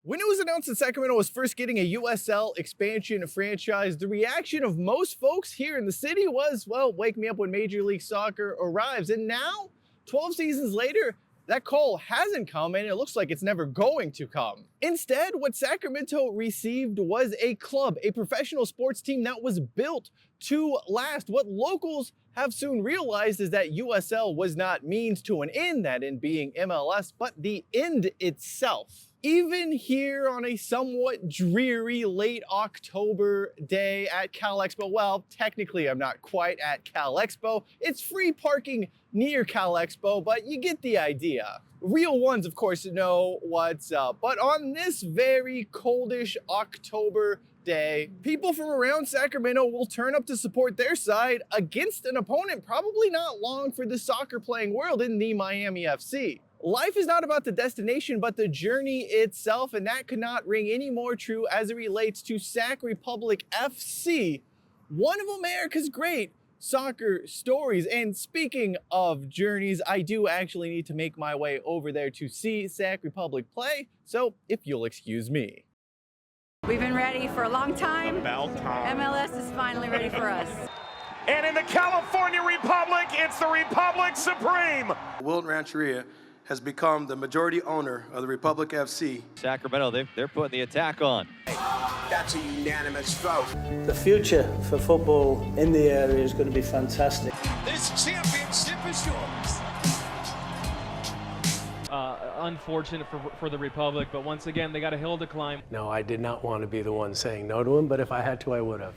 When it was announced that Sacramento was first getting a USL expansion franchise, the reaction of most folks here in the city was, well, wake me up when Major League Soccer arrives. And now, 12 seasons later, that call hasn't come, and it looks like it's never going to come. Instead, what Sacramento received was a club, a professional sports team that was built to last. What locals have soon realized is that USL was not means to an end, that end being MLS, but the end itself. Even here on a somewhat dreary late October day at Cal Expo, well, technically I'm not quite at Cal Expo. It's free parking near Cal Expo, but you get the idea. Real ones, of course, know what's up. But on this very coldish October day, people from around Sacramento will turn up to support their side against an opponent probably not long for the soccer playing world in the Miami FC. Life is not about the destination, but the journey itself, and that could not ring any more true as it relates to Sac Republic FC, one of America's great soccer stories. And speaking of journeys, I do actually need to make my way over there to see Sac Republic play, so if you'll excuse me. We've been ready for a long time. About time. MLS is finally ready for us. And in the California Republic, it's the Republic Supreme. Wilt Rancheria has become the majority owner of the Republic FC. Sacramento, they're putting the attack on. That's a unanimous vote. The future for football in the area is going to be fantastic. This championship is yours. Unfortunate for the Republic, but once again, they got a hill to climb. No, I did not want to be the one saying no to him, but if I had to, I would have.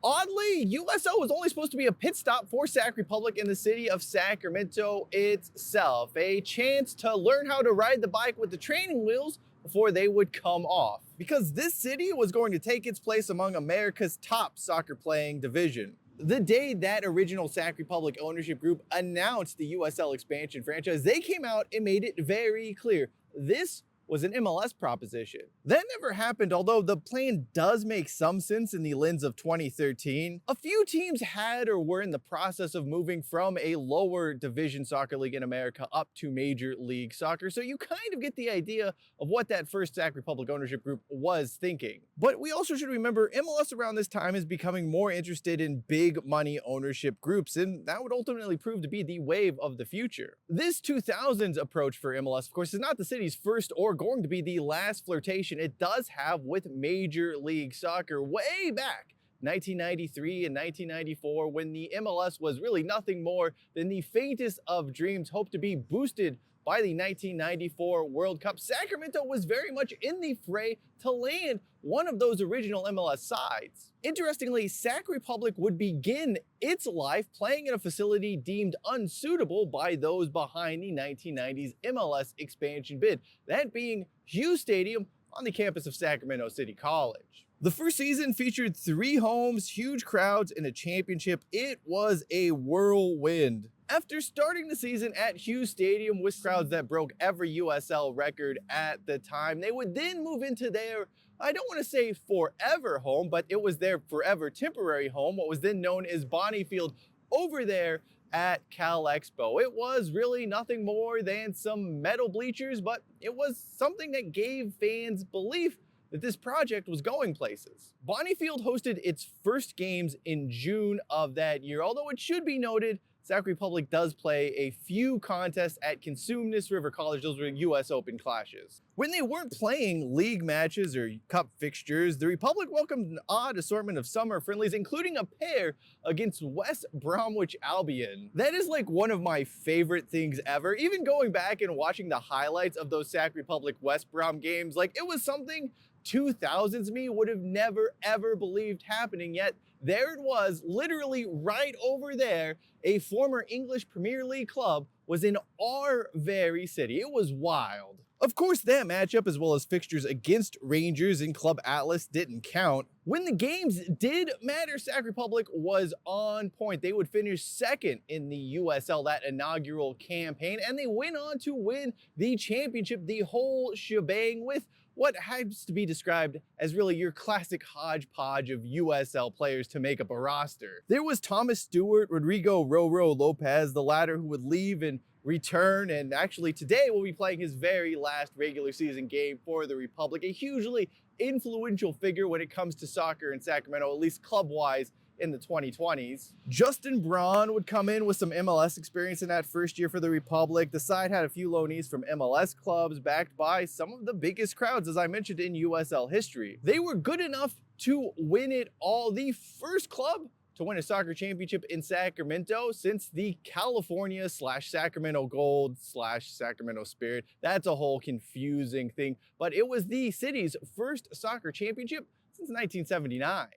Oddly, USO was only supposed to be a pit stop for Sac Republic in the city of Sacramento itself, a chance to learn how to ride the bike with the training wheels before they would come off. Because this city was going to take its place among America's top soccer playing division. The day that original Sac Republic ownership group announced the USL expansion franchise, they came out and made it very clear this was an MLS proposition. That never happened, although the plan does make some sense in the lens of 2013. A few teams had or were in the process of moving from a lower division soccer league in America up to Major League Soccer, so you kind of get the idea of what that first Sac Republic ownership group was thinking. But we also should remember MLS around this time is becoming more interested in big money ownership groups, and that would ultimately prove to be the wave of the future. This 2000s approach for MLS, of course, is not the city's first or going to be the last flirtation it does have with Major League Soccer way back 1993 and 1994, when the MLS was really nothing more than the faintest of dreams hoped to be boosted by the 1994 World Cup. Sacramento was very much in the fray to land one of those original MLS sides. Interestingly, Sac Republic would begin its life playing in a facility deemed unsuitable by those behind the 1990s MLS expansion bid, that being Hughes Stadium on the campus of Sacramento City College. The first season featured 3 homes, huge crowds, and a championship. It was a whirlwind. After starting the season at Hughes Stadium with crowds that broke every USL record at the time, they would then move into their, I don't want to say forever home, but it was their forever temporary home, what was then known as Bonnie Field, over there at Cal Expo. It was really nothing more than some metal bleachers, but it was something that gave fans belief that this project was going places. Bonnie Field hosted its first games in June of that year, although it should be noted Sac Republic does play a few contests at Cosumnes River College. Those were US Open clashes. When they weren't playing league matches or cup fixtures, the Republic welcomed an odd assortment of summer friendlies, including a pair against West Bromwich Albion. That is like one of my favorite things ever. Even going back and watching the highlights of those Sac Republic West Brom games, like it was something 2000s me would have never ever believed happening, yet there it was, literally right over there. A former English Premier League club was in our very city. It was wild. Of course, that matchup, as well as fixtures against Rangers and Club Atlas, didn't count. When the games did matter, Sac Republic was on point. They would finish second in the USL, that inaugural campaign, and they went on to win the championship, the whole shebang, with what has to be described as really your classic hodgepodge of USL players to make up a roster. There was Thomas Stewart, Rodrigo Roro Lopez, the latter who would leave and return. And actually today we'll be playing his very last regular season game for the Republic, a hugely influential figure when it comes to soccer in Sacramento, at least club-wise, in the 2020s. Justin Braun would come in with some MLS experience in that first year for the Republic. The side had a few loanees from MLS clubs backed by some of the biggest crowds, as I mentioned, in USL history. They were good enough to win it all, the first club to win a soccer championship in Sacramento since the California/Sacramento Gold/Sacramento Spirit. That's a whole confusing thing, but it was the city's first soccer championship since 1979.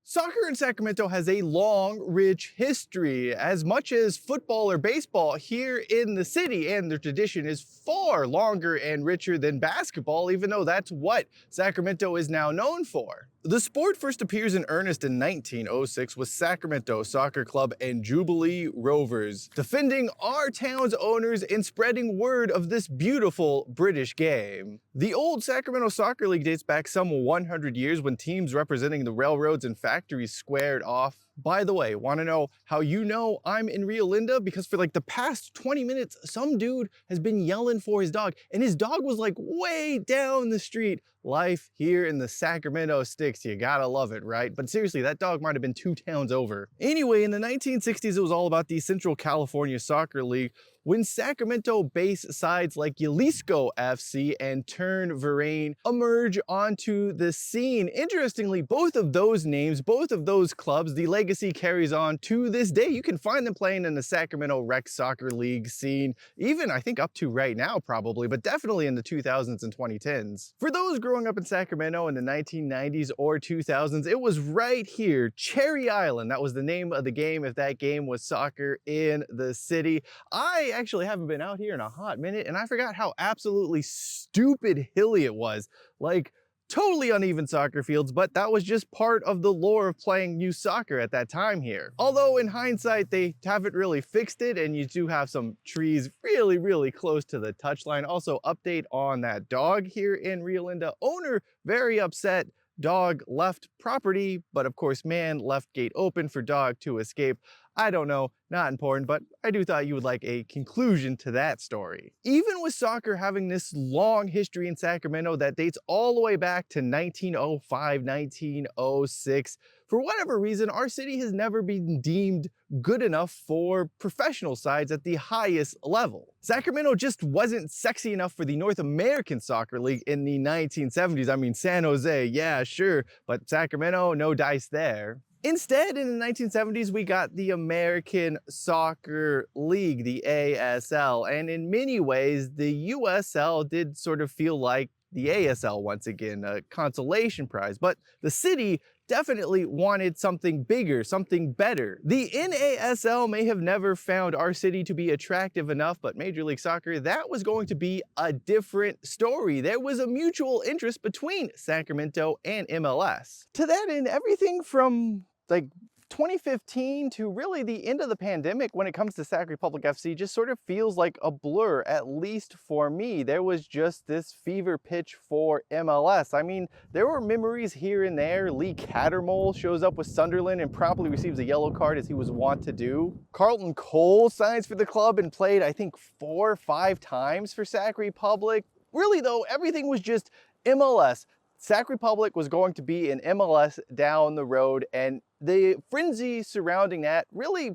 Soccer in Sacramento has a long, rich history, as much as football or baseball here in the city, and the tradition is far longer and richer than basketball, even though that's what Sacramento is now known for. The sport first appears in earnest in 1906 with Sacramento Soccer Club and Jubilee Rovers, defending our town's owners and spreading word of this beautiful British game. The old Sacramento Soccer League dates back some 100 years when teams representing the railroads and factories squared off. By the way, want to know how you know I'm in Rio Linda? Because for like the past 20 minutes, some dude has been yelling for his dog, and his dog was like way down the street. Life here in the Sacramento sticks. You gotta love it, right? But seriously, that dog might have been 2 towns over. Anyway, in the 1960s, it was all about the Central California Soccer League, when Sacramento-based sides like Jalisco FC and Turn Varane emerge onto the scene. Interestingly, both of those names, both of those clubs, the legacy carries on to this day. You can find them playing in the Sacramento Rec Soccer League scene, even I think up to right now probably, but definitely in the 2000s and 2010s. For those growing up in Sacramento in the 1990s or 2000s, it was right here, Cherry Island. That was the name of the game if that game was soccer in the city. I actually haven't been out here in a hot minute, and I forgot how absolutely stupid hilly it was. Like, totally uneven soccer fields, but that was just part of the lore of playing youth soccer at that time here. Although in hindsight, they haven't really fixed it, and you do have some trees really, really close to the touchline. Also, update on that dog here in Rio Linda. Owner very upset. Dog left property, but of course man left gate open for dog to escape. I don't know, not important, but I do thought you would like a conclusion to that story. Even with soccer having this long history in Sacramento that dates all the way back to 1905, 1906, for whatever reason, our city has never been deemed good enough for professional sides at the highest level. Sacramento just wasn't sexy enough for the North American Soccer League in the 1970s. I mean, San Jose, yeah, sure, but Sacramento, no dice there. Instead, in the 1970s, we got the American Soccer League, the ASL, and in many ways, the USL did sort of feel like the ASL once again, a consolation prize, but the city definitely wanted something bigger, something better. The NASL may have never found our city to be attractive enough, but Major League Soccer, that was going to be a different story. There was a mutual interest between Sacramento and MLS. To that end, everything from like 2015 to really the end of the pandemic when it comes to Sac Republic FC just sort of feels like a blur, at least for me. There was just this fever pitch for MLS. I mean, there were memories here and there. Lee Cattermole shows up with Sunderland and promptly receives a yellow card as he was wont to do. Carlton Cole signs for the club and played, I think, 4 or 5 times for Sac Republic. Really though, everything was just MLS. Sac Republic was going to be in MLS down the road, and the frenzy surrounding that really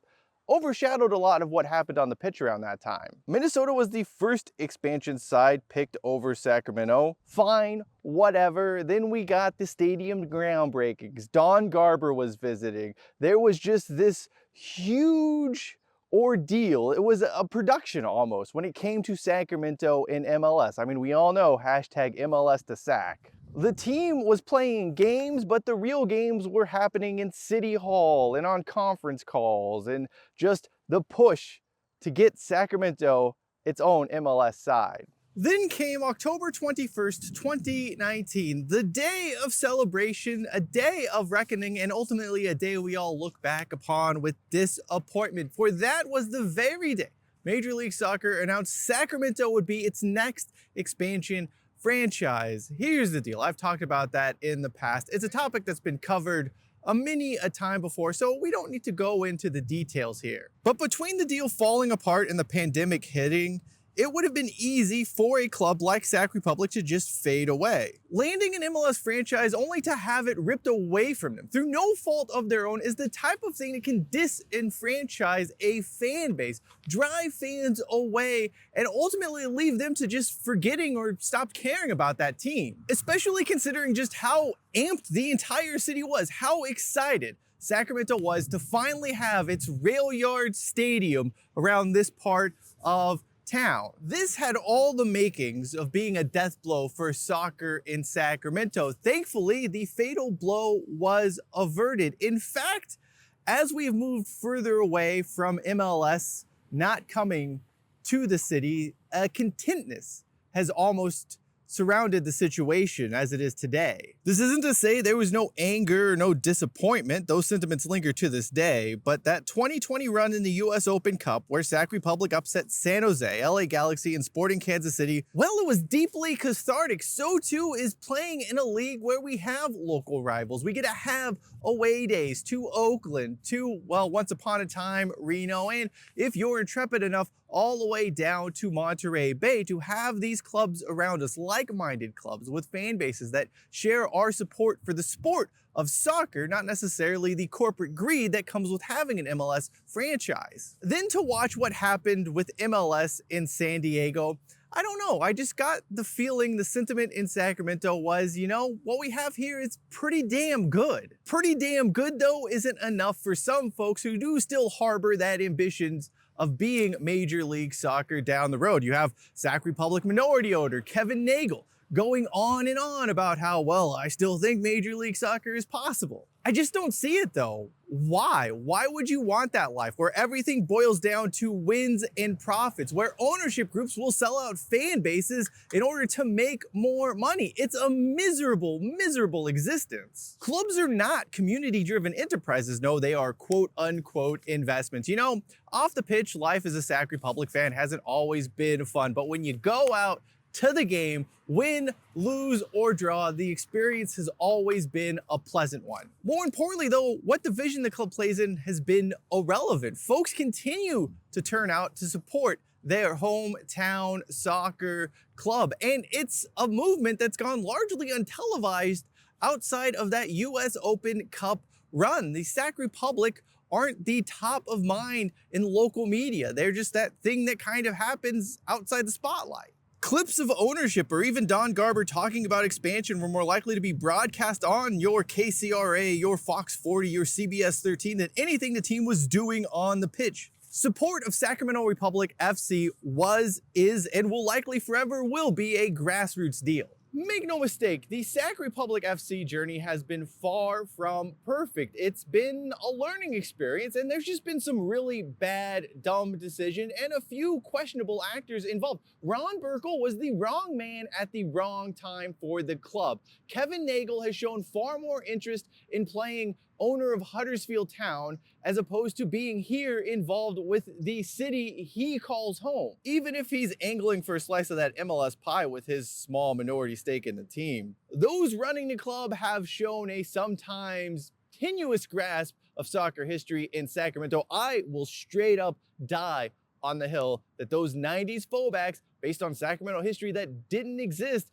overshadowed a lot of what happened on the pitch around that time. Minnesota was the first expansion side picked over Sacramento. Fine, whatever. Then we got the stadium groundbreakings. Don Garber was visiting. There was just this huge ordeal. It was a production almost when it came to Sacramento in MLS. I mean, we all know hashtag MLS to Sac. The team was playing games, but the real games were happening in City Hall and on conference calls, and just the push to get Sacramento its own MLS side. Then came October 21st, 2019, the day of celebration, a day of reckoning, and ultimately a day we all look back upon with disappointment. For that was the very day Major League Soccer announced Sacramento would be its next expansion franchise. Here's the deal. I've talked about that in the past. It's a topic that's been covered a time before, so we don't need to go into the details here. But between the deal falling apart and the pandemic hitting, it would have been easy for a club like Sac Republic to just fade away. Landing an MLS franchise only to have it ripped away from them through no fault of their own is the type of thing that can disenfranchise a fan base, drive fans away, and ultimately leave them to just forgetting or stop caring about that team. Especially considering just how amped the entire city was, how excited Sacramento was to finally have its rail yard stadium around this part of town. This had all the makings of being a death blow for soccer in Sacramento. Thankfully, the fatal blow was averted. In fact, as we've moved further away from MLS not coming to the city, a contentness has almost surrounded the situation as it is today. This isn't to say there was no anger or no disappointment. Those sentiments linger to this day, but that 2020 run in the US Open Cup where Sac Republic upset San Jose, LA Galaxy, and Sporting Kansas City, well, it was deeply cathartic. So too is playing in a league where we have local rivals. We get to have away days to Oakland, to, well, once upon a time, Reno, and if you're intrepid enough, all the way down to Monterey Bay, to have these clubs around us, like-minded clubs with fan bases that share our support for the sport of soccer, not necessarily the corporate greed that comes with having an MLS franchise. Then to watch what happened with MLS in San Diego, I don't know, I just got the feeling, the sentiment in Sacramento was, you know, what we have here is pretty damn good. Pretty damn good, though, isn't enough for some folks who do still harbor that ambitions of being Major League Soccer down the road. You have Sac Republic minority owner Kevin Nagel going on and on about how, well, I still think Major League Soccer is possible. I just don't see it though. Why? Why would you want that life where everything boils down to wins and profits, where ownership groups will sell out fan bases in order to make more money? It's a miserable, miserable existence. Clubs are not community-driven enterprises. No, they are quote unquote investments. You know, off the pitch, life as a Sac Republic fan hasn't always been fun, but when you go out to the game, win, lose, or draw, the experience has always been a pleasant one. More importantly though, what division the club plays in has been irrelevant. Folks continue to turn out to support their hometown soccer club, and it's a movement that's gone largely untelevised outside of that US Open Cup run. The Sac Republic aren't the top of mind in local media. They're just that thing that kind of happens outside the spotlight. Clips of ownership or even Don Garber talking about expansion were more likely to be broadcast on your KCRA, your Fox 40, your CBS 13 than anything the team was doing on the pitch. Support of Sacramento Republic FC was, is, and will likely forever will be a grassroots deal. Make no mistake, the Sac Republic FC journey has been far from perfect. It's been a learning experience, and there's just been some really bad, dumb decisions and a few questionable actors involved. Ron Burkle was the wrong man at the wrong time for the club. Kevin Nagel has shown far more interest in playing owner of Huddersfield Town as opposed to being here involved with the city he calls home. Even if he's angling for a slice of that MLS pie with his small minority stake in the team, those running the club have shown a sometimes tenuous grasp of soccer history in Sacramento. I will straight up die on the hill that those 90s fullbacks based on Sacramento history that didn't exist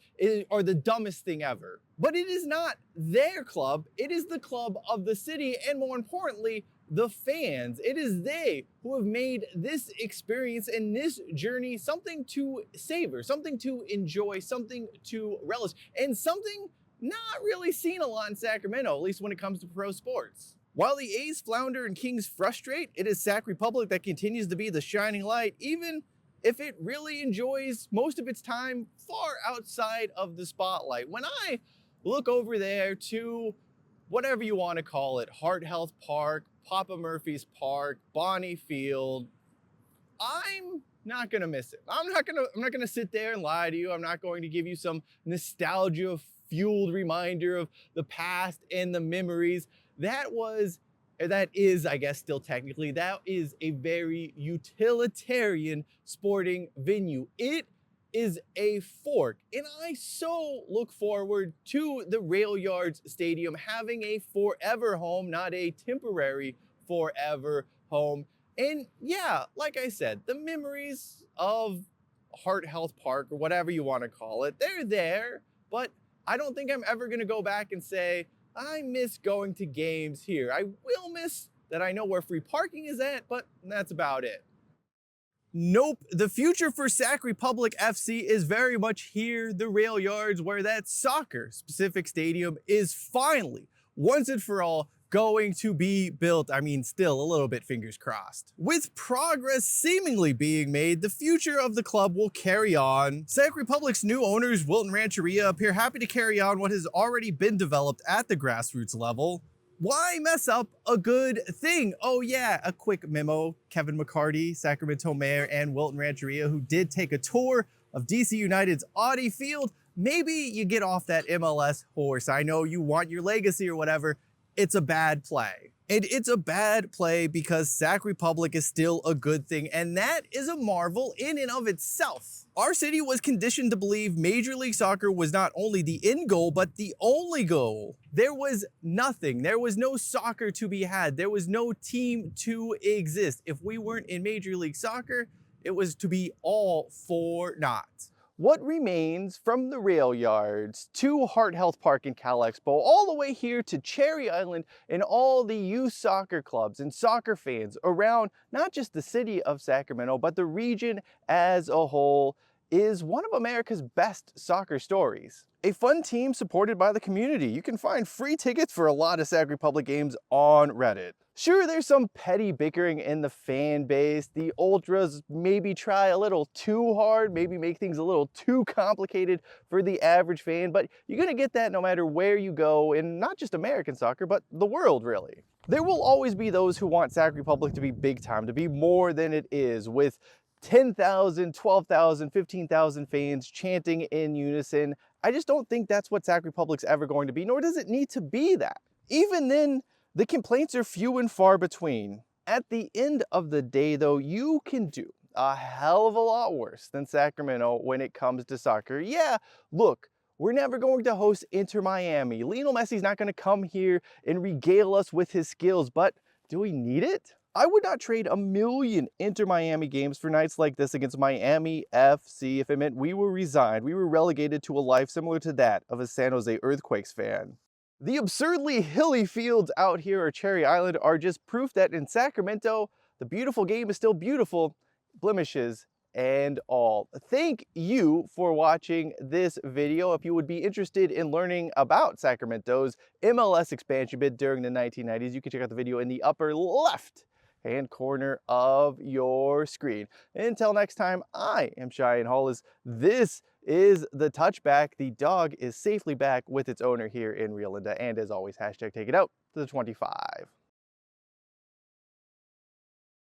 are the dumbest thing ever. But it is not their club, it is the club of the city, and more importantly, the fans. It is they who have made this experience and this journey something to savor, something to enjoy, something to relish, and something not really seen a lot in Sacramento, at least when it comes to pro sports. While the A's flounder and Kings frustrate, it is Sac Republic that continues to be the shining light, even if it really enjoys most of its time far outside of the spotlight. When I look over there to whatever you want to call it, Heart Health Park, Papa Murphy's Park, Bonnie Field, I'm not gonna miss it. I'm not gonna sit there and lie to you. I'm not going to give you some nostalgia-fueled reminder of the past and the memories. That is, I guess still technically, that is a very utilitarian sporting venue. It is a fork. And I so look forward to the Rail Yards Stadium having a forever home, not a temporary forever home. And yeah, like I said, the memories of Heart Health Park, or whatever you want to call it, they're there, but I don't think I'm ever going to go back and say, I miss going to games here. I will miss that I know where free parking is at, but that's about it. Nope, the future for Sac Republic FC is very much here, the Rail Yards, where that soccer-specific stadium is finally, once and for all, going to be built. I mean, still a little bit fingers crossed. With progress seemingly being made, the future of the club will carry on. Sac Republic's new owners, Wilton Rancheria, appear happy to carry on what has already been developed at the grassroots level. Why mess up a good thing? Oh yeah, a quick memo. Kevin McCarty, Sacramento mayor, and Wilton Rancheria, who did take a tour of DC United's Audi Field. Maybe you get off that MLS horse. I know you want your legacy or whatever. It's a bad play. And it's a bad play because Sac Republic is still a good thing, and that is a marvel in and of itself. Our city was conditioned to believe Major League Soccer was not only the end goal, but the only goal. There was nothing. There was no soccer to be had. There was no team to exist. If we weren't in Major League Soccer, it was to be all for naught. What remains from the Rail Yards to Heart Health Park and Cal Expo, all the way here to Cherry Island and all the youth soccer clubs and soccer fans around not just the city of Sacramento, but the region as a whole, is one of America's best soccer stories. A fun team supported by the community. You can find free tickets for a lot of Sac Republic games on Reddit. Sure, there's some petty bickering in the fan base. The ultras maybe try a little too hard, maybe make things a little too complicated for the average fan, but you're gonna get that no matter where you go in not just American soccer, but the world really. There will always be those who want Sac Republic to be big time, to be more than it is, with 10,000, 12,000, 15,000 fans chanting in unison. I just don't think that's what Sac Republic's ever going to be, nor does it need to be that. Even then, the complaints are few and far between. At the end of the day though, you can do a hell of a lot worse than Sacramento when it comes to soccer. Yeah, look, we're never going to host Inter Miami. Lionel Messi's not going to come here and regale us with his skills, but do we need it? I would not trade a million Inter Miami games for nights like this against Miami FC if it meant we were resigned, we were relegated to a life similar to that of a San Jose Earthquakes fan. The absurdly hilly fields out here at Cherry Island are just proof that in Sacramento, the beautiful game is still beautiful, blemishes and all. Thank you for watching this video. If you would be interested in learning about Sacramento's MLS expansion bid during the 1990s, you can check out the video in the upper left-hand corner of your screen. Until next time, I am Cheyenne Hollis. This is the touchback. The dog is safely back with its owner here in Rio Linda. And as always, hashtag take it out to the 25.